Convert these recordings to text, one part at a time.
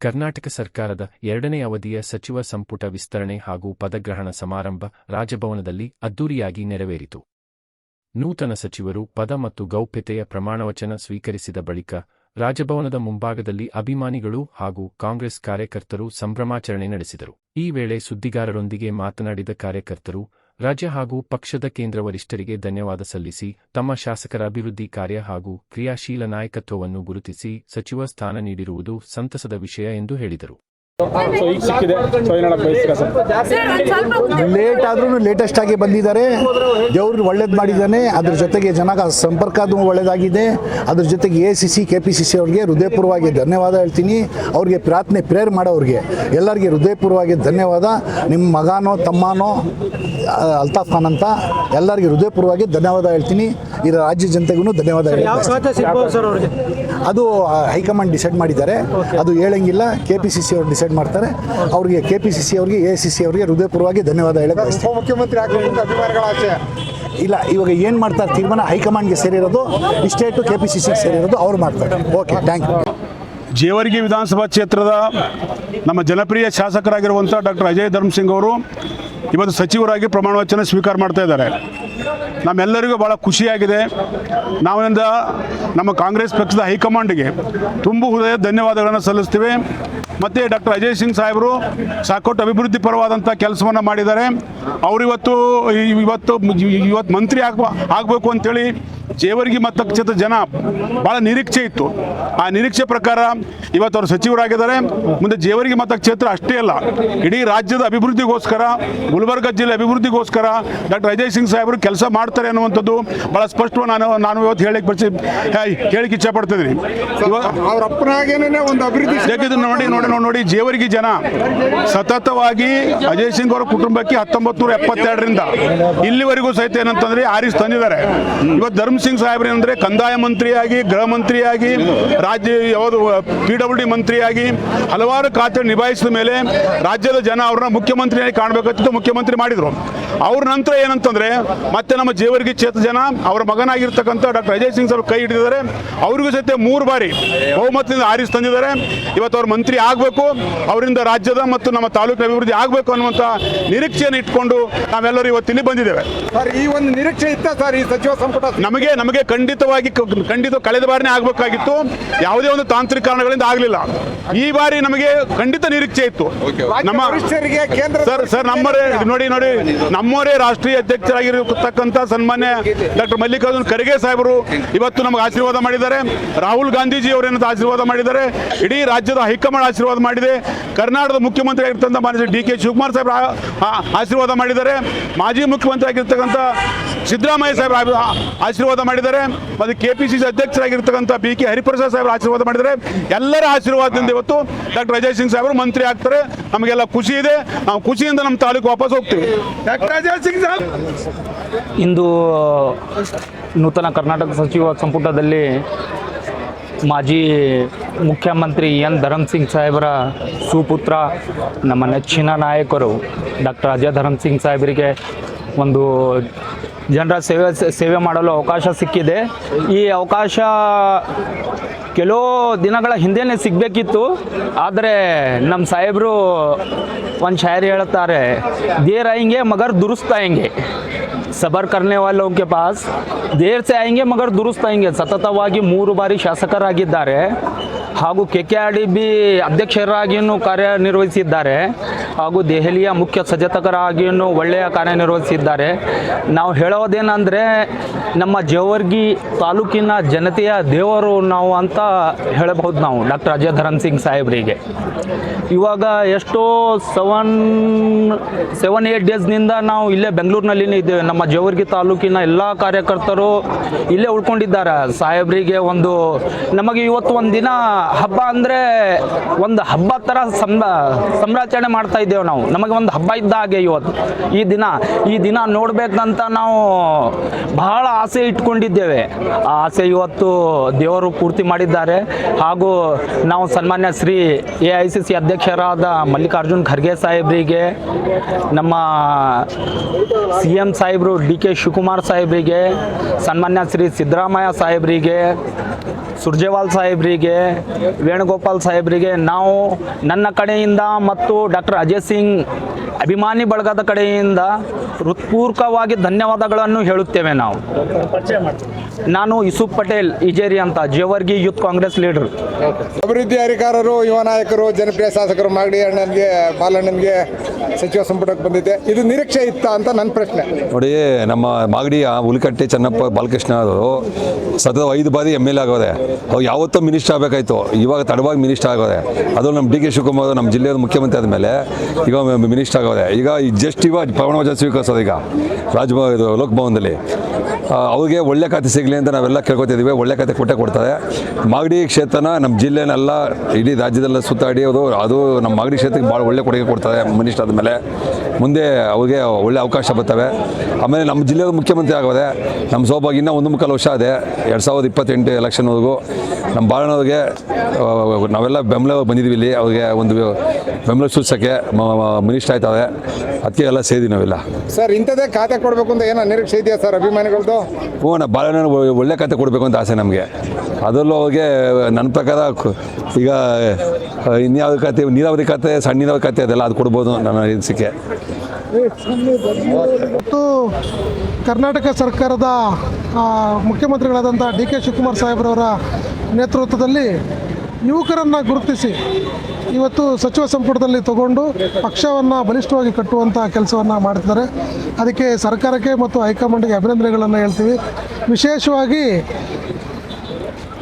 ಕರ್ನಾಟಕ ಸರ್ಕಾರದ 2ನೇ ಅವಧಿಯ ಸಚಿವ ಸಂಪುಟ ವಿಸ್ತರಣೆ ಹಾಗೂ ಪದಗ್ರಹಣ ಸಮಾರಂಭ ರಾಜಭವನದಲ್ಲಿ ಅದ್ದೂರಿಯಾಗಿ ನೆರವೇರಿತು. ನೂತನ ಸಚಿವರು ಪದ ಮತ್ತು ಗೌಪ್ಯತೆಯ ಪ್ರಮಾಣವಚನ ಸ್ವೀಕರಿಸಿದ ಬಳಿಕ ರಾಜಭವನದ ಮುಂಭಾಗದಲ್ಲಿ ಅಭಿಮಾನಿಗಳು ಹಾಗೂ ಕಾಂಗ್ರೆಸ್ ಕಾರ್ಯಕರ್ತರು ಸಂಭ್ರಮಾಚರಣೆ ನಡೆಸಿದರು. ಈ ವೇಳೆ ಸುದ್ದಿಗಾರರೊಂದಿಗೆ ಮಾತನಾಡಿದ ಕಾರ್ಯಕರ್ತರು, ರಾಜ್ಯ ಹಾಗೂ ಪಕ್ಷದ ಕೇಂದ್ರ ವರಿಷ್ಠರಿಗೆ ಧನ್ಯವಾದ ಸಲ್ಲಿಸಿ ತಮ್ಮ ಶಾಸಕರ ಅಭಿವೃದ್ಧಿ ಕಾರ್ಯ ಹಾಗೂ ಕ್ರಿಯಾಶೀಲ ನಾಯಕತ್ವವನ್ನು ಗುರುತಿಸಿ ಸಚಿವ ಸ್ಥಾನ ನೀಡಿರುವುದು ಸಂತಸದ ವಿಷಯ ಎಂದು ಹೇಳಿದರು. ಲೇಟ್ ಆದ್ರೂ ಲೇಟೆಸ್ಟ್ ಆಗಿ ಬಂದಿದ್ದಾರೆ. ದೇವ್ರು ಒಳ್ಳೇದು ಮಾಡಿದ್ದಾನೆ. ಅದ್ರ ಜೊತೆಗೆ ಜನ ಸಂಪರ್ಕ ಒಳ್ಳೇದಾಗಿದೆ. ಅದ್ರ ಜೊತೆಗೆ ACC KPCC ಅವ್ರಿಗೆ ಹೃದಯಪೂರ್ವವಾಗಿ ಧನ್ಯವಾದ ಹೇಳ್ತೀನಿ. ಅವ್ರಿಗೆ ಪ್ರೇಯರ್ ಮಾಡೋರಿಗೆ ಎಲ್ಲರಿಗೆ ಹೃದಯಪೂರ್ವವಾಗಿ ಧನ್ಯವಾದ. ನಿಮ್ಮ ಮಗನೋ ತಮ್ಮನೋ ಅಲ್ತಾಫ್ ಖಾನ್ ಅಂತ ಎಲ್ಲರಿಗೆ ಹೃದಯಪೂರ್ವವಾಗಿ ಧನ್ಯವಾದ ಹೇಳ್ತೀನಿ. ಈ ರಾಜ್ಯ ಜನತೆಗೂ ಧನ್ಯವಾದ ಹೇಳ್ತೀನಿ. ಅದು ಹೈಕಮಾಂಡ್ ಡಿಸೈಡ್ ಮಾಡಿದ್ದಾರೆ. ಅದು ಹೇಳಂಗಿಲ್ಲ. KPCC ಅವರು ಡಿಸೈಡ್ ಮಾಡ್ತಾರೆ. ಅವ್ರಿಗೆ KPCC ಅವ್ರಿಗೆ ACC ಅವ್ರಿಗೆ ಹೃದಯಪೂರ್ವವಾಗಿ ಧನ್ಯವಾದ ಹೇಳಕ್ಕೆ ಮುಖ್ಯಮಂತ್ರಿ ಇಲ್ಲ. ಇವಾಗ ಏನು ಮಾಡ್ತಾರೆ ತೀರ್ಮಾನ ಹೈಕಮಾಂಡ್ಗೆ ಸೇರಿರೋದು, ಸ್ಟೇಟು KPCC ಸೇರಿರೋದು ಅವ್ರು ಮಾಡ್ತಾರೆ. Okay, thank you. ಜೇವರ್ಗಿ ವಿಧಾನಸಭಾ ಕ್ಷೇತ್ರದ ನಮ್ಮ ಜನಪ್ರಿಯ ಶಾಸಕರಾಗಿರುವಂಥ ಡಾಕ್ಟರ್ ಅಜಯ್ ಧರ್ಮಸಿಂಗ್ ಅವರು ಇವತ್ತು ಸಚಿವರಾಗಿ ಪ್ರಮಾಣ ವಚನ ಸ್ವೀಕಾರ ಮಾಡ್ತಾ ಇದ್ದಾರೆ. ನಮ್ಮೆಲ್ಲರಿಗೂ ಭಾಳ ಖುಷಿಯಾಗಿದೆ. ನಾವಿಂದ ನಮ್ಮ ಕಾಂಗ್ರೆಸ್ ಪಕ್ಷದ ಹೈಕಮಾಂಡ್ಗೆ ತುಂಬು ಹೃದಯ ಧನ್ಯವಾದಗಳನ್ನು ಸಲ್ಲಿಸ್ತೀವಿ. ಮತ್ತು ಡಾಕ್ಟರ್ ಅಜಯ್ ಸಿಂಗ್ ಸಾಹೇಬರು ಸಾಕಷ್ಟು ಅಭಿವೃದ್ಧಿ ಪರವಾದಂಥ ಕೆಲಸವನ್ನು ಮಾಡಿದ್ದಾರೆ. ಅವರು ಇವತ್ತು ಮಂತ್ರಿ ಆಗಬೇಕು ಅಂಥೇಳಿ ಜೇವರ್ಗಿ ಮತಕ್ಷೇತ್ರದ ಜನ ಭಾಳ ನಿರೀಕ್ಷೆ ಇತ್ತು. ಆ ನಿರೀಕ್ಷೆ ಪ್ರಕಾರ ಇವತ್ತು ಅವರು ಸಚಿವರಾಗಿದ್ದಾರೆ. ಮುಂದೆ ಜೇವರ್ಗಿ ಮತಕ್ಷೇತ್ರ ಅಷ್ಟೇ ಅಲ್ಲ, ಇಡೀ ರಾಜ್ಯದ ಅಭಿವೃದ್ಧಿಗೋಸ್ಕರ, ಗುಲ್ಬರ್ಗ ಜಿಲ್ಲೆ ಅಭಿವೃದ್ಧಿಗೋಸ್ಕರ ಡಾಕ್ಟರ್ ಅಜಯ್ ಸಿಂಗ್ ಸಾಹೇಬರು ಕೆಲಸ ಮಾಡ್ತಾರೆ ಅನ್ನುವಂಥದ್ದು ಭಾಳ ಸ್ಪಷ್ಟವಾಗಿ ನಾನು ಇವತ್ತು ಹೇಳಿಕ್ಕೆ ಇಚ್ಛೆ ಪಡ್ತಿದ್ದೀನಿ. ನೋಡಿ ಜೇವರ್ಗಿ ಜನ ಸತತವಾಗಿ ಅಜಯ್ ಸಿಂಗ್ ಅವರ ಕುಟುಂಬಕ್ಕೆ 1972ರಿಂದ ಇಲ್ಲಿವರೆಗೂ ಸಹಿತ ಏನಂತಂದ್ರೆ ಆರಿಸ್ ತಂದಿದ್ದಾರೆ. ಇವತ್ತು ಧರ್ಮಸಿಂಗ್ ಸಾಹೇಬ್ರು ಏನಂದ್ರೆ ಕಂದಾಯ ಮಂತ್ರಿಯಾಗಿ, ಗೃಹ ಮಂತ್ರಿಯಾಗಿ, ರಾಜ್ಯ ಯಾವುದು PWD ಮಂತ್ರಿಯಾಗಿ ಹಲವಾರು ಖಾತೆ ನಿಭಾಯಿಸಿದ ಮೇಲೆ ರಾಜ್ಯದ ಜನ ಅವ್ರನ್ನ ಮುಖ್ಯಮಂತ್ರಿಯಾಗಿ ಕಾಣಬೇಕಂತ ಮುಖ್ಯಮಂತ್ರಿ ಮಾಡಿದ್ರು. ಅವ್ರ ನಂತರ ಏನಂತಂದ್ರೆ ಮತ್ತೆ ನಮ್ಮ ಜೇವರ್ಗಿ ಕ್ಷೇತ್ರ ಜನ ಅವರ ಮಗನಾಗಿರ್ತಕ್ಕಂಥ ಡಾಕ್ಟರ್ ಅಜಯ್ ಸಿಂಗ್ ಸಾಹೇಬ್ ಕೈ ಹಿಡಿದಿದ್ದಾರೆ. ಅವರಿಗೂ ಸಹಿತ 3 ಬಾರಿ ಬಹುಮತದಿಂದ ಆರಿಸಿ ತಂದಿದ್ದಾರೆ. ಇವತ್ತು ಅವ್ರ ಮಂತ್ರಿ ಆಗಬೇಕು, ಅವರಿಂದ ರಾಜ್ಯದ ಮತ್ತು ನಮ್ಮ ತಾಲೂಕಿನ ಅಭಿವೃದ್ಧಿ ಆಗಬೇಕು ಅನ್ನುವಂಥ ನಿರೀಕ್ಷೆಯನ್ನು ಇಟ್ಕೊಂಡು ನಾವೆಲ್ಲರೂ ಇವತ್ತು ಇಲ್ಲಿ ಬಂದಿದ್ದೇವೆ. ಸರ್, ಈ ಒಂದು ನಿರೀಕ್ಷೆ ಇತ್ತ ಸರ್ ಈ ಸಚಿವ ಸಂಪುಟ ನಮಗೆ ಖಂಡಿತ ಕಳೆದ ಬಾರಿನೇ ಆಗಬೇಕಾಗಿತ್ತು. ಯಾವುದೇ ಒಂದು ತಾಂತ್ರಿಕ ಕಾರಣಗಳಿಂದ ಆಗಲಿಲ್ಲ. ಈ ಬಾರಿ ನಮಗೆ ಖಂಡಿತ ನಿರೀಕ್ಷೆ ಇತ್ತು. ನಮ್ಮ ಸರ್ ನಮ್ಮವರೇ ರಾಷ್ಟ್ರೀಯ ಅಧ್ಯಕ್ಷರಾಗಿರತಕ್ಕಂಥ ಸನ್ಮಾನ್ಯ ಡಾಕ್ಟರ್ ಮಲ್ಲಿಕಾರ್ಜುನ್ ಖರ್ಗೆ ಸಾಹೇಬರು ಇವತ್ತು ನಮಗೆ ಆಶೀರ್ವಾದ ಮಾಡಿದ್ದಾರೆ. ರಾಹುಲ್ ಗಾಂಧೀಜಿ ಅವರೇನಂತ ಆಶೀರ್ವಾದ ಮಾಡಿದ್ದಾರೆ. ಇಡೀ ರಾಜ್ಯದ ಹೈಕಮಾಂಡ್ ಆಶೀರ್ವಾದ ಮಾಡಿದೆ. ಕರ್ನಾಟಕದ ಮುಖ್ಯಮಂತ್ರಿ ಆಗಿರ್ತಕ್ಕಂಥ ಮಾನ್ಯ DK ಶಿವಕುಮಾರ್ ಸಾಹೇಬ್ ಆಶೀರ್ವಾದ ಮಾಡಿದ್ದಾರೆ. ಮಾಜಿ ಮುಖ್ಯಮಂತ್ರಿ ಆಗಿರ್ತಕ್ಕಂಥ ಸಿದ್ದರಾಮಯ್ಯ ಸಾಹೇಬ್ ಆಶೀರ್ವಾದ ಮಾಡಿದ್ದಾರೆ. ಮತ್ತು KPCC ಅಧ್ಯಕ್ಷರಾಗಿರ್ತಕ್ಕಂಥ BK ಹರಿಪ್ರಸಾದ್ ಸಾಹೇಬ್ ಆಶೀರ್ವಾದ ಮಾಡಿದ್ದಾರೆ. ಎಲ್ಲರ ಆಶೀರ್ವಾದದಿಂದ ಇವತ್ತು ಡಾಕ್ಟರ್ ಅಜಯ್ ಸಿಂಗ್ ಸಾಹೇಬರು ಮಂತ್ರಿ ಆಗ್ತಾರೆ. ನಮಗೆಲ್ಲ ಖುಷಿ ಇದೆ. ನಾವು ಖುಷಿಯಿಂದ ನಮ್ಮ ತಾಲೂಕು ವಾಪಸ್ ಹೋಗ್ತೀವಿ. ಡಾಕ್ಟರ್ ಅಜಯ್ ಸಿಂಗ್ ಸಾಹೇಬ್ ಇಂದು ನೂತನ ಕರ್ನಾಟಕ ಸಚಿವ ಸಂಪುಟದಲ್ಲಿ ಮಾಜಿ ಮುಖ್ಯಮಂತ್ರಿ N ಧರ್ಮಸಿಂಗ್ ಸಾಹೇಬರ ಸುಪುತ್ರ, ನಮ್ಮ ನೆಚ್ಚಿನ ನಾಯಕರು ಡಾಕ್ಟರ್ ಅಜಯ್ ಧರ್ಮಸಿಂಗ್ ಸಾಹೇಬರಿಗೆ ಒಂದು ಜನರ ಸೇವೆ ಮಾಡಲು ಅವಕಾಶ ಸಿಕ್ಕಿದೆ. ಈ ಅವಕಾಶ ಕೆಲವು ದಿನಗಳ ಹಿಂದೆಯೇ ಸಿಗಬೇಕಿತ್ತು. ಆದರೆ ನಮ್ಮ ಸಾಹೇಬರು ಒಂದು ಶಾಯರಿ ಹೇಳುತ್ತಾರೆ, ದೇರ್ ಆएंगे मगर दुरुस्त आएंगे, ಸಬರ್ ಕರ್ನೆ ವಾಲೋಂ ಕೆ ಪಾಸ್ ದೇರ್ ಸೆ ಆएंगे ಮಗರ್ ದುರುಸ್ತ್ ಆएंगे. ಸತತವಾಗಿ 3 ಬಾರಿ ಶಾಸಕರಾಗಿದ್ದಾರೆ ಹಾಗೂ KKRDB ಅಧ್ಯಕ್ಷರಾಗಿಯೂ ಕಾರ್ಯನಿರ್ವಹಿಸಿದ್ದಾರೆ ಹಾಗೂ ದೆಹಲಿಯ ಮುಖ್ಯ ಸಚೇತಕರಾಗಿಯೂ ಒಳ್ಳೆಯ ಕಾರ್ಯನಿರ್ವಹಿಸಿದ್ದಾರೆ. ನಾವು ಹೇಳೋದೇನೆಂದರೆ ನಮ್ಮ ಜೇವರ್ಗಿ ತಾಲೂಕಿನ ಜನತೆಯ ದೇವರು ನಾವು ಅಂತ ಹೇಳಬಹುದು ನಾವು ಡಾಕ್ಟರ್ ಅಜಯ್ ಧರ್ಮಸಿಂಗ್ ಸಾಹೇಬರಿಗೆ. ಇವಾಗ ಎಷ್ಟೋ 7-8 ಡೇಸ್ನಿಂದ ನಾವು ಇಲ್ಲೇ ಬೆಂಗಳೂರಿನಲ್ಲಿ ಇದ್ದೇವೆ. ನಮ್ಮ ಜೇವರ್ಗಿ ತಾಲೂಕಿನ ಎಲ್ಲ ಕಾರ್ಯಕರ್ತರು ಇಲ್ಲೇ ಉಳ್ಕೊಂಡಿದ್ದಾರೆ. ಸಾಹೇಬರಿಗೆ ನಮಗೆ ಇವತ್ತು ಒಂದು ದಿನ ಹಬ್ಬ ಅಂದರೆ ಒಂದು ಹಬ್ಬ ಥರ ಸಂಭ್ರಮಾಚರಣೆ ಮಾಡ್ತಾ ಇದ್ದೇವೆ ನಾವು. ನಮಗೆ ಒಂದು ಹಬ್ಬ ಇದ್ದ ಹಾಗೆ ಇವತ್ತು ಈ ದಿನ ನೋಡಬೇಕಂತ ನಾವು ಬಹಳ ಆಸೆ ಇಟ್ಕೊಂಡಿದ್ದೇವೆ. ಆ ಆಸೆ ಇವತ್ತು ದೇವರು ಪೂರ್ತಿ ಮಾಡಿದ್ದಾರೆ. ಹಾಗೂ ನಾವು ಸನ್ಮಾನ್ಯ ಶ್ರೀ AICC ಅಧ್ಯಕ್ಷರಾದ ಮಲ್ಲಿಕಾರ್ಜುನ್ ಖರ್ಗೆ ಸಾಹೇಬರಿಗೆ, ನಮ್ಮ CM ಸಾಹೇಬರು DK ಶಿವಕುಮಾರ್ ಸಾಹೇಬರಿಗೆ, ಸನ್ಮಾನ್ಯ ಶ್ರೀ ಸಿದ್ದರಾಮಯ್ಯ ಸಾಹೇಬರಿಗೆ ಸುರ್ಜೇವಾಲ್ ಸಾಹೇಬರಿಗೆ, ವೇಣುಗೋಪಾಲ್ ಸಾಹೇಬರಿಗೆ ನಾವು ನನ್ನ ಕಡೆಯಿಂದ ಮತ್ತು ಡಾಕ್ಟರ್ ಅಜಯ್ ಸಿಂಗ್ ಅಭಿಮಾನಿ ಬಳಗದ ಕಡೆಯಿಂದ ಹೃತ್ಪೂರ್ವಕವಾಗಿ ಧನ್ಯವಾದಗಳನ್ನು ಹೇಳುತ್ತೇವೆ. ನಾನು ಯೂಸುಫ್ ಪಟೇಲ್ ಇಜೇರಿ ಅಂತ, ಜೇವರ್ಗಿ ಯೂತ್ ಕಾಂಗ್ರೆಸ್ ಲೀಡರ್. ಅಭಿವೃದ್ಧಿ ಅಧಿಕಾರರು, ಯುವ ನಾಯಕರು, ಜನಪ್ರಿಯ ಶಾಸಕರು ಮಾಗಡಿ ಅಣ್ಣನಿಗೆ, ಬಾಲಣ್ಣನಿಗೆ ಸಚಿವ ಸಂಪುಟಕ್ಕೆ ಬಂದಿದೆ. ಇದು ನಿರೀಕ್ಷೆ ಇತ್ತ ಅಂತ ನನ್ನ ಪ್ರಶ್ನೆ. ನೋಡಿ, ನಮ್ಮ ಮಾಗಡಿಯ ಹುಲಿಕಟ್ಟೆ ಚೆನ್ನಪ್ಪ ಬಾಲಕೃಷ್ಣ ಅವರು ಸತತ 5 ಬಾರಿ MLA ಆಗೋದೆ. ಅವ್ರು ಯಾವತ್ತೂ ಮಿನಿಸ್ಟರ್ ಆಗಬೇಕಾಯ್ತು, ಇವಾಗ ತಡವಾಗಿ ಮಿನಿಸ್ಟರ್ ಆಗೋದೆ. ಅದು ನಮ್ಮ DK ಶಿವಕುಮಾರ್ ನಮ್ಮ ಜಿಲ್ಲೆಯ ಮುಖ್ಯಮಂತ್ರಿ ಆದಮೇಲೆ ಈಗ ಮಿನಿಸ್ಟರ್ ಆಗೋದೆ. ಈಗ ಜಸ್ಟ್ ಇವಾಗ ಪ್ರಮಾಣ ವಚನ ಸ್ವೀಕರಿಸೋದು ಈಗ ಇದು ಲೋಕಭವನದಲ್ಲಿ. ಅವ್ರಿಗೆ ಒಳ್ಳೆ ಖಾತೆ ಸಿಗಲಿ ಅಂತ ನಾವೆಲ್ಲ ಕೇಳ್ಕೊತಿದ್ದೀವಿ. ಒಳ್ಳೆ ಖಾತೆ ಕೊಡ್ತಾರೆ. ಮಾಗಡಿ ಕ್ಷೇತ್ರನ ನಮ್ಮ ಜಿಲ್ಲೆನೆಲ್ಲ ಇಡೀ ರಾಜ್ಯದೆಲ್ಲ ಸುತ್ತಾಡಿ ಅದು ನಮ್ಮ ಮಾಗಡಿ ಕ್ಷೇತ್ರಕ್ಕೆ ಭಾಳ ಒಳ್ಳೆ ಕೊಡುಗೆ ಕೊಡ್ತಾರೆ. ಮಿನಿಸ್ಟರ್ ಆದಮೇಲೆ ಮುಂದೆ ಅವ್ರಿಗೆ ಒಳ್ಳೆ ಅವಕಾಶ ಬರ್ತವೆ. ಆಮೇಲೆ ನಮ್ಮ ಜಿಲ್ಲೆಯ ಮುಖ್ಯಮಂತ್ರಿ ಆಗೋದೆ. ನಮ್ಮ ಸೌಭಾಗ್ಯ ಇನ್ನೂ 1 ವರ್ಷ ಇದೆ, 2028 ಎಲೆಕ್ಷನ್ವರೆಗೂ. ನಮ್ಮ ಬಾಳಣ್ಣವ್ರಿಗೆ ನಾವೆಲ್ಲ ಬೆಂಬಲ ಬಂದಿದ್ದೀವಿ ಇಲ್ಲಿ. ಅವ್ರಿಗೆ ಒಂದು ಬೆಂಬಲ ಸೂಚಿಸೋಕ್ಕೆ ಮಿನಿಸ್ಟರ್ ಆಯ್ತವೆ. ಅದಕ್ಕೆ ಎಲ್ಲ ಸೇರಿ ನಾವೆಲ್ಲ ಸರ್ ಇಂಥದ್ದೇ ಖಾತೆ ಕೊಡಬೇಕು ಅಂತ ಏನೋ ನಿರೀಕ್ಷೆ ಇದೆಯಾ ಸರ್ ಅಭಿಮಾನಿಗಳದ್ದು? ನಾ ಬಾಳಣ್ಣ ಒಳ್ಳೆ ಖಾತೆ ಕೊಡಬೇಕು ಅಂತ ಆಸೆ ನಮಗೆ. ಅದರಲ್ಲೂ ಅವ್ರಿಗೆ ನನ್ನ ಪ್ರಕಾರ ಈಗ ಇನ್ಯಾವ ಖಾತೆ, ನೀರಾವರಿ ಖಾತೆ, ಸಣ್ಣ ನೀರಾವರಿ ಖಾತೆ ಅದೆಲ್ಲ ಅದು ಕೊಡ್ಬೋದು ನನ್ನ ಅನಿಸಿಕೆ. ಮತ್ತು ಕರ್ನಾಟಕ ಸರ್ಕಾರದ ಮುಖ್ಯಮಂತ್ರಿಗಳಾದಂಥ DK ಶಿವಕುಮಾರ್ ಸಾಹೇಬ್ರವರ ನೇತೃತ್ವದಲ್ಲಿ ಯುವಕರನ್ನು ಗುರುತಿಸಿ ಇವತ್ತು ಸಚಿವ ಸಂಪುಟದಲ್ಲಿ ತಗೊಂಡು ಪಕ್ಷವನ್ನು ಬಲಿಷ್ಠವಾಗಿ ಕಟ್ಟುವಂಥ ಕೆಲಸವನ್ನು ಮಾಡ್ತಿದ್ದಾರೆ. ಅದಕ್ಕೆ ಸರ್ಕಾರಕ್ಕೆ ಮತ್ತು ಹೈಕಮಾಂಡ್ಗೆ ಅಭಿನಂದನೆಗಳನ್ನು ಹೇಳ್ತೀವಿ. ವಿಶೇಷವಾಗಿ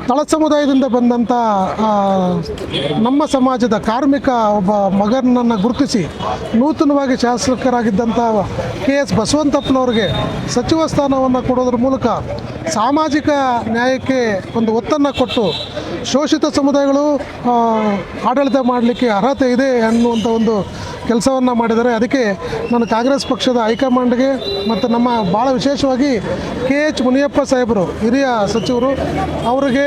ತಳ ಸಮುದಾಯದಿಂದ ಬಂದಂಥ ನಮ್ಮ ಸಮಾಜದ ಕಾರ್ಮಿಕ ಒಬ್ಬ ಮಗನನ್ನು ಗುರುತಿಸಿ ನೂತನವಾಗಿ ಶಾಸಕರಾಗಿದ್ದಂಥ KS ಬಸವಂತಪ್ಪನವ್ರಿಗೆ ಸಚಿವ ಸ್ಥಾನವನ್ನು ಕೊಡೋದ್ರ ಮೂಲಕ ಸಾಮಾಜಿಕ ನ್ಯಾಯಕ್ಕೆ ಒಂದು ಒತ್ತನ್ನು ಕೊಟ್ಟು ಶೋಷಿತ ಸಮುದಾಯಗಳು ಆಡಳಿತ ಮಾಡಲಿಕ್ಕೆ ಅರ್ಹತೆ ಇದೆ ಅನ್ನುವಂಥ ಒಂದು ಕೆಲಸವನ್ನು ಮಾಡಿದ್ದಾರೆ. ಅದಕ್ಕೆ ನಾನು ಕಾಂಗ್ರೆಸ್ ಪಕ್ಷದ ಹೈಕಮಾಂಡ್ಗೆ ಮತ್ತು ನಮ್ಮ ಭಾಳ ವಿಶೇಷವಾಗಿ KH ಮುನಿಯಪ್ಪ ಸಾಹೇಬರು, ಹಿರಿಯ ಸಚಿವರು, ಅವರಿಗೆ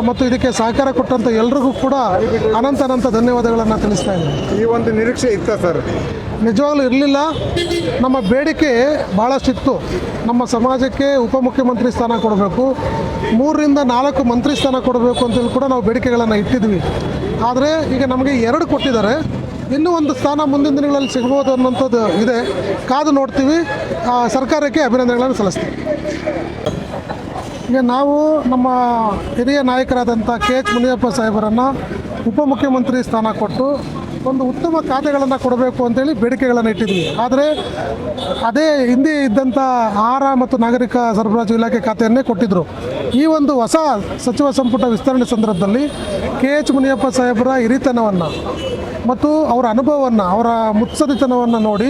ಮತ್ತು ಇದಕ್ಕೆ ಸಹಕಾರ ಕೊಟ್ಟಂಥ ಎಲ್ರಿಗೂ ಕೂಡ ಅನಂತ ಧನ್ಯವಾದಗಳನ್ನು ತಿಳಿಸ್ತಾ ಇದ್ದೀನಿ. ಈ ಒಂದು ನಿರೀಕ್ಷೆ ಇತ್ತ ಸರ್? ನಿಜವಾಗ್ಲೂ ಇರಲಿಲ್ಲ. ನಮ್ಮ ಬೇಡಿಕೆ ಭಾಳಷ್ಟಿತ್ತು. ನಮ್ಮ ಸಮಾಜಕ್ಕೆ ಉಪಮುಖ್ಯಮಂತ್ರಿ ಸ್ಥಾನ ಕೊಡಬೇಕು, 3 ರಿಂದ 4 ಮಂತ್ರಿ ಸ್ಥಾನ ಕೊಡಬೇಕು ಅಂತೇಳಿ ಕೂಡ ನಾವು ಬೇಡಿಕೆಗಳನ್ನು ಇಟ್ಟಿದ್ವಿ. ಆದರೆ ಈಗ ನಮಗೆ 2 ಕೊಟ್ಟಿದ್ದಾರೆ. ಇನ್ನೂ ಒಂದು ಸ್ಥಾನ ಮುಂದಿನ ದಿನಗಳಲ್ಲಿ ಸಿಗ್ಬೋದು ಅನ್ನೋಂಥದ್ದು ಇದೆ. ಕಾದು ನೋಡ್ತೀವಿ. ಸರ್ಕಾರಕ್ಕೆ ಅಭಿನಂದನೆಗಳನ್ನು ಸಲ್ಲಿಸ್ತೀವಿ. ಈಗ ನಾವು ನಮ್ಮ ಹಿರಿಯ ನಾಯಕರಾದಂಥ KH ಮುನಿಯಪ್ಪ ಸಾಹೇಬರನ್ನು ಉಪಮುಖ್ಯಮಂತ್ರಿ ಸ್ಥಾನ ಕೊಟ್ಟು ಒಂದು ಉತ್ತಮ ಖಾತೆಗಳನ್ನು ಕೊಡಬೇಕು ಅಂತೇಳಿ ಬೇಡಿಕೆಗಳನ್ನು ಇಟ್ಟಿದ್ವಿ. ಆದರೆ ಅದೇ ಹಿಂದೆ ಇದ್ದಂಥ ಆಹಾರ ಮತ್ತು ನಾಗರಿಕ ಸರಬರಾಜು ಇಲಾಖೆ ಖಾತೆಯನ್ನೇ ಕೊಟ್ಟಿದ್ದರು. ಈ ಒಂದು ಹೊಸ ಸಚಿವ ಸಂಪುಟ ವಿಸ್ತರಣೆ ಸಂದರ್ಭದಲ್ಲಿ KH ಮುನಿಯಪ್ಪ ಸಾಹೇಬರ ಹಿರಿತನವನ್ನು ಮತ್ತು ಅವರ ಅನುಭವವನ್ನು, ಅವರ ಮುತ್ಸದಿತನವನ್ನು ನೋಡಿ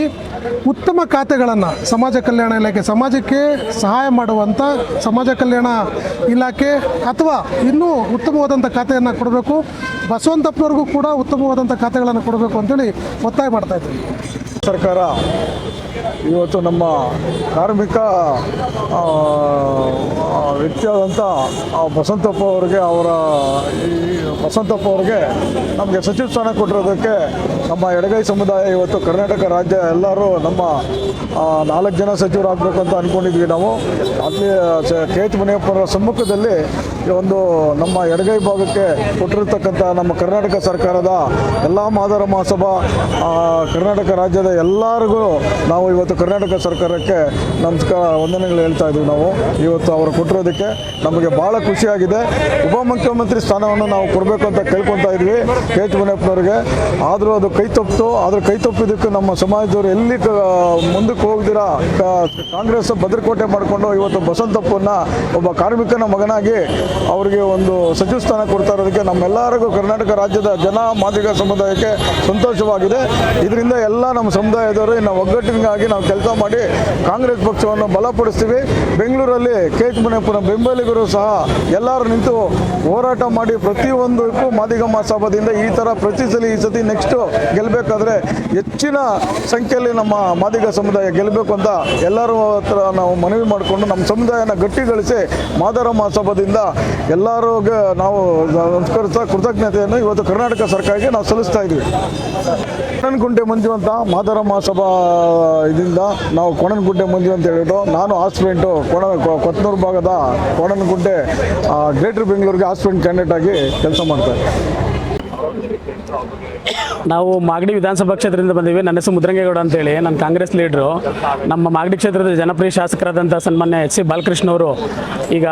ಉತ್ತಮ ಖಾತೆಗಳನ್ನು ಸಮಾಜ ಕಲ್ಯಾಣ ಇಲಾಖೆ, ಸಮಾಜಕ್ಕೆ ಸಹಾಯ ಮಾಡುವಂಥ ಸಮಾಜ ಕಲ್ಯಾಣ ಇಲಾಖೆ ಅಥವಾ ಇನ್ನೂ ಉತ್ತಮವಾದಂಥ ಖಾತೆಯನ್ನು ಕೊಡಬೇಕು. ಬಸವಂತಪ್ಪನವ್ರಿಗೂ ಕೂಡ ಉತ್ತಮವಾದಂಥ ಖಾತೆಗಳನ್ನು ಕೊಡಬೇಕು ಅಂತೇಳಿ ಒತ್ತಾಯ ಮಾಡ್ತಾಯಿದ್ದೀವಿ. ಸರ್ಕಾರ ಇವತ್ತು ನಮ್ಮ ಕಾರ್ಮಿಕ ವ್ಯಕ್ತಿಯಾದಂಥ ಬಸವಂತಪ್ಪ ಅವ್ರಿಗೆ ನಮಗೆ ಸಚಿವ ಸ್ಥಾನ ಕೊಟ್ಟಿರೋದಕ್ಕೆ ನಮ್ಮ ಎಡಗೈ ಸಮುದಾಯ ಇವತ್ತು ಕರ್ನಾಟಕ ರಾಜ್ಯ ಎಲ್ಲರೂ ನಮ್ಮ 4 ಜನ ಸಚಿವರಾಗಬೇಕು ಅಂತ ಅಂದ್ಕೊಂಡಿದ್ವಿ. ನಾವು ಅಲ್ಲಿ KH ಮುನಿಯಪ್ಪನವರ ಸಮ್ಮುಖದಲ್ಲಿ ಒಂದು ನಮ್ಮ ಎಡಗೈ ಭಾಗಕ್ಕೆ ಕೊಟ್ಟಿರತಕ್ಕಂಥ ನಮ್ಮ ಕರ್ನಾಟಕ ಸರ್ಕಾರದ ಎಲ್ಲ ಮಾದರ ಮಹಾಸಭಾ ಕರ್ನಾಟಕ ರಾಜ್ಯದ ಎಲ್ಲರಿಗೂ ನಾವು ಇವತ್ತು ಕರ್ನಾಟಕ ಸರ್ಕಾರಕ್ಕೆ ನಮಸ್ಕಾರ, ವಂದನೆಗಳು ಹೇಳ್ತಾ ಇದ್ದೀವಿ. ನಾವು ಇವತ್ತು ಅವರು ಕೊಟ್ಟಿರೋದಕ್ಕೆ ನಮಗೆ ಭಾಳ ಖುಷಿಯಾಗಿದೆ. ಉಪಮುಖ್ಯಮಂತ್ರಿ ಸ್ಥಾನವನ್ನು ನಾವು ಕೊಡಬೇಕು ಅಂತ ಕೇಳ್ಕೊತಾ ಇದ್ವಿ KH ಮುನಿಯಪ್ಪನವ್ರಿಗೆ. ಆದರೂ ಅದು ಕೈ ತಪ್ಪಿದ್ದಕ್ಕೆ ನಮ್ಮ ಸಮಾಜದವರು ಎಲ್ಲಿ ಮುಂದಕ್ಕೆ ಹೋಗ್ದಿರಾ ಕಾಂಗ್ರೆಸ್ ಭದ್ರಕೋಟೆ ಮಾಡಿಕೊಂಡು ಇವತ್ತು ಬಸವಂತಪ್ಪನ ಒಬ್ಬ ಕಾರ್ಮಿಕನ ಮಗನಾಗಿ ಅವರಿಗೆ ಒಂದು ಸಚಿವ ಸ್ಥಾನ ಕೊಡ್ತಾ ಇರೋದಕ್ಕೆ ನಮ್ಮೆಲ್ಲರಿಗೂ ಕರ್ನಾಟಕ ರಾಜ್ಯದ ಜನ ಮಾದಿಗ ಸಮುದಾಯಕ್ಕೆ ಸಂತೋಷವಾಗಿದೆ. ಇದರಿಂದ ಎಲ್ಲ ನಮ್ಮ ಸಮುದಾಯದವರು ನಾವು ಒಗ್ಗಟ್ಟಿಗಾಗಿ ನಾವು ಕೆಲಸ ಮಾಡಿ ಕಾಂಗ್ರೆಸ್ ಪಕ್ಷವನ್ನು ಬಲಪಡಿಸ್ತೀವಿ. ಬೆಂಗಳೂರಲ್ಲಿ KH ಮುನಿಯಪ್ಪನ ಬೆಂಬಲಿಗರು ಸಹ ಎಲ್ಲರೂ ನಿಂತು ಹೋರಾಟ ಮಾಡಿ ಪ್ರತಿಯೊಂದಕ್ಕೂ ಮಾದಿಗ ಮಹಾಸಭಾದಿಂದ ಈ ಥರ ಪ್ರತಿ ಸಲ ಈ ಸತಿ ನೆಕ್ಸ್ಟು ಗೆಲ್ಲಬೇಕಾದ್ರೆ ಹೆಚ್ಚಿನ ಸಂಖ್ಯೆಯಲ್ಲಿ ನಮ್ಮ ಮಾದಿಗ ಸಮುದಾಯ ಗೆಲ್ಲಬೇಕು ಅಂತ ಎಲ್ಲರೂ ಹತ್ರ ನಾವು ಮನವಿ ಮಾಡಿಕೊಂಡು ನಮ್ಮ ಸಮುದಾಯನ ಗಟ್ಟಿಗೊಳಿಸಿ ಮಾದರ ಮಹಾಸಭಾದಿಂದ ಎಲ್ಲರಿಗೂ ನಾವು ನಮಸ್ಕರಿಸ್ತಾ ಕೃತಜ್ಞತೆಯನ್ನು ಇವತ್ತು ಕರ್ನಾಟಕ ಸರ್ಕಾರಕ್ಕೆ ನಾವು ಸಲ್ಲಿಸ್ತಾ ಇದ್ದೀವಿ. ಗುಂಟೆ ಮಂಜುವಂತ ಮಾದರ ಮಹಾಸಭಾ ಇದರಿಂದ ನಾವು ಕೋಣನಗುಂಟೆ ಮಂಜು ಅಂತ ಹೇಳಿಬಿಟ್ಟು ನಾನು ಆಸ್ಪಿರೆಂಟು ಕೊತ್ತನೂರು ಭಾಗದ ಕೋಣನಗುಂಟೆ ಗ್ರೇಟರ್ ಬೆಂಗಳೂರಿಗೆ ಆಸ್ಪಿರೆಂಟ್ ಕ್ಯಾಂಡಿಡೇಟ್ ಆಗಿ ಕೆಲಸ ಮಾಡ್ತಾರೆ. ನಾವು ಮಾಗಡಿ ವಿಧಾನಸಭಾ ಕ್ಷೇತ್ರದಿಂದ ಬಂದೀವಿ. ನನ್ನ ಹೆಸರು ಮುದ್ರಂಗೇಗೌಡ ಅಂತೇಳಿ, ನಾನು ಕಾಂಗ್ರೆಸ್ ಲೀಡ್ರು. ನಮ್ಮ ಮಾಗಡಿ ಕ್ಷೇತ್ರದ ಜನಪ್ರಿಯ ಶಾಸಕರಾದಂಥ ಸನ್ಮಾನ್ಯ ಎಚ್ ಸಿ ಬಾಲಕೃಷ್ಣ ಅವರು ಈಗ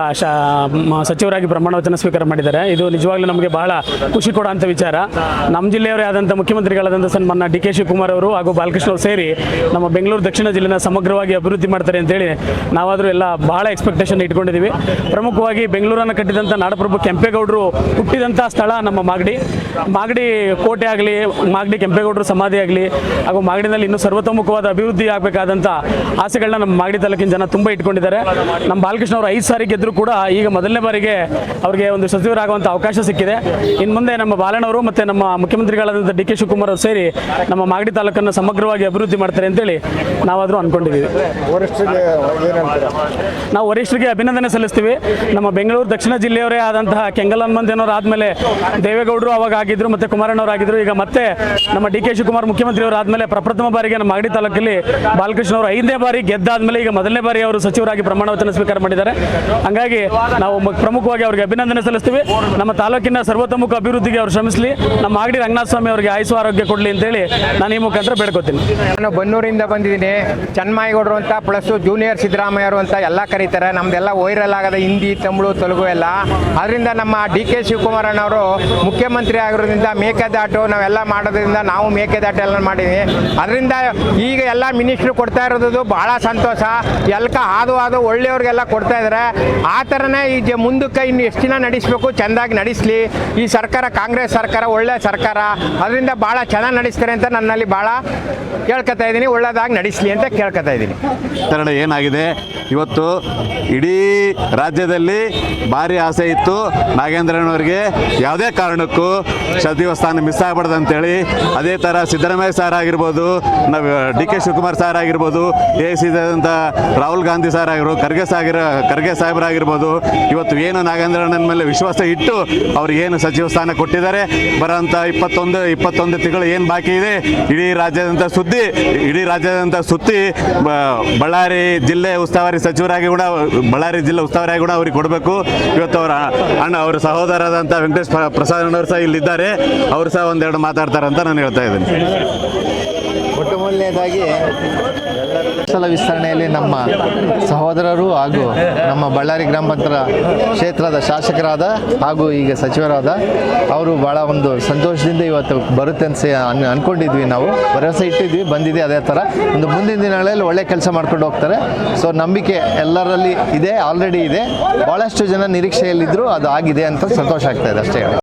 ಸಚಿವರಾಗಿ ಪ್ರಮಾಣ ವಚನ ಸ್ವೀಕಾರ ಮಾಡಿದ್ದಾರೆ. ಇದು ನಿಜವಾಗ್ಲೂ ನಮಗೆ ಬಹಳ ಖುಷಿ ಕೊಡುವಂಥ ವಿಚಾರ. ನಮ್ಮ ಜಿಲ್ಲೆಯವರೇ ಆದಂಥ ಮುಖ್ಯಮಂತ್ರಿಗಳಾದಂಥ ಸನ್ಮಾನ್ಯ ಡಿ ಕೆ ಶಿವಕುಮಾರ್ ಅವರು ಹಾಗೂ ಬಾಲಕೃಷ್ಣ ಅವರು ಸೇರಿ ನಮ್ಮ ಬೆಂಗಳೂರು ದಕ್ಷಿಣ ಜಿಲ್ಲೆನ ಸಮಗ್ರವಾಗಿ ಅಭಿವೃದ್ಧಿ ಮಾಡ್ತಾರೆ ಅಂತೇಳಿ ನಾವಾದರೂ ಎಲ್ಲ ಬಹಳ ಎಕ್ಸ್ಪೆಕ್ಟೇಷನ್ ಇಟ್ಕೊಂಡಿದ್ದೀವಿ. ಪ್ರಮುಖವಾಗಿ ಬೆಂಗಳೂರನ್ನು ಕಟ್ಟಿದಂಥ ನಾಡಪ್ರಭು ಕೆಂಪೇಗೌಡರು ಹುಟ್ಟಿದಂಥ ಸ್ಥಳ ನಮ್ಮ ಮಾಗಡಿ ಕೋಟೆ ಆಗಲಿ, ಮಾಗಡಿ ಕೆಂಪೇಗೌಡರು ಸಮಾಧಿ ಆಗಲಿ, ಹಾಗೂ ಮಾಗಡಿನಲ್ಲಿ ಇನ್ನೂ ಸರ್ವತೋಮುಖವಾದ ಅಭಿವೃದ್ಧಿ ಆಗಬೇಕಾದಂಥ ಆಸೆಗಳನ್ನ ನಮ್ಮ ಮಾಗಡಿ ತಾಲೂಕಿನ ಜನ ತುಂಬ ಇಟ್ಕೊಂಡಿದ್ದಾರೆ. ನಮ್ಮ ಬಾಲಕೃಷ್ಣ ಅವರು 5 ಸಾರಿ ಗೆದ್ದರೂ ಕೂಡ ಈಗ ಮೊದಲನೇ ಬಾರಿಗೆ ಅವರಿಗೆ ಒಂದು ಸಚಿವರಾಗುವಂಥ ಅವಕಾಶ ಸಿಕ್ಕಿದೆ. ಇನ್ನು ಮುಂದೆ ನಮ್ಮ ಬಾಲಣ್ಣವರು ಮತ್ತು ನಮ್ಮ ಮುಖ್ಯಮಂತ್ರಿಗಳಾದಂಥ ಡಿ ಕೆ ಶಿವಕುಮಾರ್ ಅವರು ಸೇರಿ ನಮ್ಮ ಮಾಗಡಿ ತಾಲೂಕನ್ನು ಸಮಗ್ರವಾಗಿ ಅಭಿವೃದ್ಧಿ ಮಾಡ್ತಾರೆ ಅಂತೇಳಿ ನಾವಾದರೂ ಅಂದ್ಕೊಂಡಿದ್ದೀವಿ. ನಾವು ವರಿಷ್ಠರಿಗೆ ಅಭಿನಂದನೆ ಸಲ್ಲಿಸ್ತೀವಿ. ನಮ್ಮ ಬೆಂಗಳೂರು ದಕ್ಷಿಣ ಜಿಲ್ಲೆಯವರೇ ಆದಂತಹ ಕೆಂಗಲ್ ಹನುಮಂತನವರು ಆದಮೇಲೆ ದೇವೇಗೌಡರು ಅವಾಗ ಆಗಿದ್ದರು, ಮತ್ತು ಕುಮಾರಣ್ಣವರು ಆಗಿದ್ದರು. ಈಗ ಮತ್ತೆ ನಮ್ಮ ಡಿ ಕೆ ಶಿವಕುಮಾರ್ ಮುಖ್ಯಮಂತ್ರಿಯವರು ಆದಮೇಲೆ ಪ್ರಪ್ರಥಮ ಬಾರಿಗೆ ನಮ್ಮ ಮಾಗಡಿ ತಾಲೂಕಲ್ಲಿ ಬಾಲಕೃಷ್ಣ ಅವರು 5ನೇ ಬಾರಿ ಗೆದ್ದಾದ್ಮೇಲೆ ಈಗ ಮೊದಲನೇ ಬಾರಿ ಅವರು ಸಚಿವರಾಗಿ ಪ್ರಮಾಣ ವಚನ ಸ್ವೀಕಾರ ಮಾಡಿದ್ದಾರೆ. ಹಾಗಾಗಿ ನಾವು ಪ್ರಮುಖವಾಗಿ ಅವರಿಗೆ ಅಭಿನಂದನೆ ಸಲ್ಲಿಸ್ತೀವಿ. ನಮ್ಮ ತಾಲೂಕಿನ ಸರ್ವತೋಮುಖ ಅಭಿವೃದ್ಧಿಗೆ ಅವರು ಶ್ರಮಿಸಲಿ. ನಮ್ಮ ಮಾಗಡಿ ರಂಗನಾಥ ಸ್ವಾಮಿ ಅವರಿಗೆ ಆಯುಷ್ ಆರೋಗ್ಯ ಕೊಡಲಿ ಅಂತೇಳಿ ನಾನು ಈ ಮುಖಾಂತರ ಬೇಡ್ಕೋತೀನಿ. ನಾನು ಬನ್ನೂರಿಂದ ಬಂದಿದ್ದೀನಿ. ಚನ್ಮಾಯಿಗೌಡರು ಅಂತ ಪ್ಲಸ್ ಜೂನಿಯರ್ ಸಿದ್ದರಾಮಯ್ಯರು ಅಂತ ಎಲ್ಲ ಕರೀತಾರೆ. ನಮ್ದೆಲ್ಲ ವೈರಲ್ ಆಗದ ಹಿಂದಿ, ತಮಿಳು, ತೆಲುಗು ಎಲ್ಲ. ಅದರಿಂದ ನಮ್ಮ ಡಿ ಕೆ ಶಿವಕುಮಾರ್ ಅಣ್ಣವರು ಮುಖ್ಯಮಂತ್ರಿ ಆಗಿರೋದ್ರಿಂದ ಮೇಕೆದಾಟು ನಾವೆಲ್ಲ ಮಾಡೋದ್ರಿಂದ ನಾವು ಮೇಕೆದಾಟು ಎಲ್ಲ ಮಾಡಿದ್ವಿ. ಅದರಿಂದ ಈಗ ಎಲ್ಲ ಮಿನಿಸ್ಟ್ರು ಕೊಡ್ತಾ ಇರೋದು ಭಾಳ ಸಂತೋಷ. ಎಲ್ಕ ಹಾದು ಒಳ್ಳೆಯವ್ರಿಗೆಲ್ಲ ಕೊಡ್ತಾ ಇದ್ದಾರೆ. ಆ ಥರನೇ ಈಗ ಮುಂದಕ್ಕೆ ಇನ್ನು ಎಷ್ಟು ದಿನ ನಡೆಸಬೇಕು, ಚೆಂದಾಗಿ ನಡೆಸಲಿ. ಈ ಸರ್ಕಾರ ಕಾಂಗ್ರೆಸ್ ಸರ್ಕಾರ ಒಳ್ಳೆಯ ಸರ್ಕಾರ, ಅದರಿಂದ ಭಾಳ ಚೆನ್ನಾಗಿ ನಡೆಸ್ತಾರೆ ಅಂತ ನನ್ನಲ್ಲಿ ಭಾಳ ಕೇಳ್ಕೊತಾ ಇದ್ದೀನಿ. ಒಳ್ಳೆಯದಾಗಿ ನಡೆಸಲಿ ಅಂತ ಕೇಳ್ಕೊತಾ ಇದ್ದೀನಿ. ಏನಾಗಿದೆ ಇವತ್ತು ಇಡೀ ರಾಜ್ಯದಲ್ಲಿ ಭಾರಿ ಆಸೆ ಇತ್ತು ನಾಗೇಂದ್ರನವ್ರಿಗೆ ಯಾವುದೇ ಕಾರಣಕ್ಕೂ ಸಚಿವ ಸ್ಥಾನ ಮಿಸ್ ಆಗಬಾರ್ದು ಅಂತೇಳಿ. ಅದೇ ಥರ ಸಿದ್ದರಾಮಯ್ಯ ಸಾರ್ ಆಗಿರ್ಬೋದು, ನಾವು ಡಿ ಕೆ ಶಿವಕುಮಾರ್ ಸಾರ್ ಆಗಿರ್ಬೋದು, AICC ರಾಹುಲ್ ಗಾಂಧಿ ಸಾರ್ ಆಗಿರ್ಬೋದು, ಖರ್ಗೆ ಸಾಹೇಬರಾಗಿರ್ಬೋದು, ಇವತ್ತು ಏನು ನಾಗೇಂದ್ರಣ್ಣನ ಮೇಲೆ ವಿಶ್ವಾಸ ಇಟ್ಟು ಅವ್ರಿಗೆ ಏನು ಸಚಿವ ಸ್ಥಾನ ಕೊಟ್ಟಿದ್ದಾರೆ. ಬರೋಂಥ 21 ತಿಂಗಳು ಏನು ಬಾಕಿ ಇದೆ, ಇಡೀ ರಾಜ್ಯದಂಥ ಸುದ್ದಿ ಬಳ್ಳಾರಿ ಜಿಲ್ಲೆ ಉಸ್ತುವಾರಿ ಸಚಿವರಾಗಿ ಕೂಡ ಬಳ್ಳಾರಿ ಜಿಲ್ಲೆ ಉಸ್ತುವಾರಿಯಾಗಿ ಕೂಡ ಅವ್ರಿಗೆ ಕೊಡಬೇಕು. ಇವತ್ತು ಅವರ ಸಹೋದರರಾದಂಥ ವೆಂಕಟೇಶ್ ಪ್ರಸಾದ್ ಅವರು ಸಹ ಇಲ್ಲಿದ್ದಾರೆ. ಅವರು ಸಹ ಒಂದೆರಡು ಮಾತಾಡ್ತಾರೆ ಅಂತ ನಾನು ಹೇಳ್ತಾ ಇದ್ದೀನಿ. ಮೊಟ್ಟ ಮೊದಲನೇದಾಗಿ ಸ್ಥಳ ವಿಸ್ತರಣೆಯಲ್ಲಿ ನಮ್ಮ ಸಹೋದರರು ಹಾಗೂ ನಮ್ಮ ಬಳ್ಳಾರಿ ಗ್ರಾಮ ಪಂಚಾಯತ್ ಕ್ಷೇತ್ರದ ಶಾಸಕರಾದ ಹಾಗೂ ಈಗ ಸಚಿವರಾದ ಅವರು ಭಾಳ ಒಂದು ಸಂತೋಷದಿಂದ ಇವತ್ತು ಬರುತ್ತೆ ಅಂತ ಅಂದ್ಕೊಂಡಿದ್ವಿ. ನಾವು ಭರವಸೆ ಇಟ್ಟಿದ್ವಿ, ಬಂದಿದೆ. ಅದೇ ಥರ ಒಂದು ಮುಂದಿನ ದಿನಗಳಲ್ಲಿ ಒಳ್ಳೆ ಕೆಲಸ ಮಾಡ್ಕೊಂಡು ಹೋಗ್ತಾರೆ. ಸೊ ನಂಬಿಕೆ ಎಲ್ಲರಲ್ಲಿ ಇದೆ, ಆಲ್ರೆಡಿ ಇದೆ. ಭಾಳಷ್ಟು ಜನ ನಿರೀಕ್ಷೆಯಲ್ಲಿದ್ದರು, ಅದು ಆಗಿದೆ ಅಂತ ಸಂತೋಷ ಆಗ್ತಾಯಿದೆ ಅಷ್ಟೇ.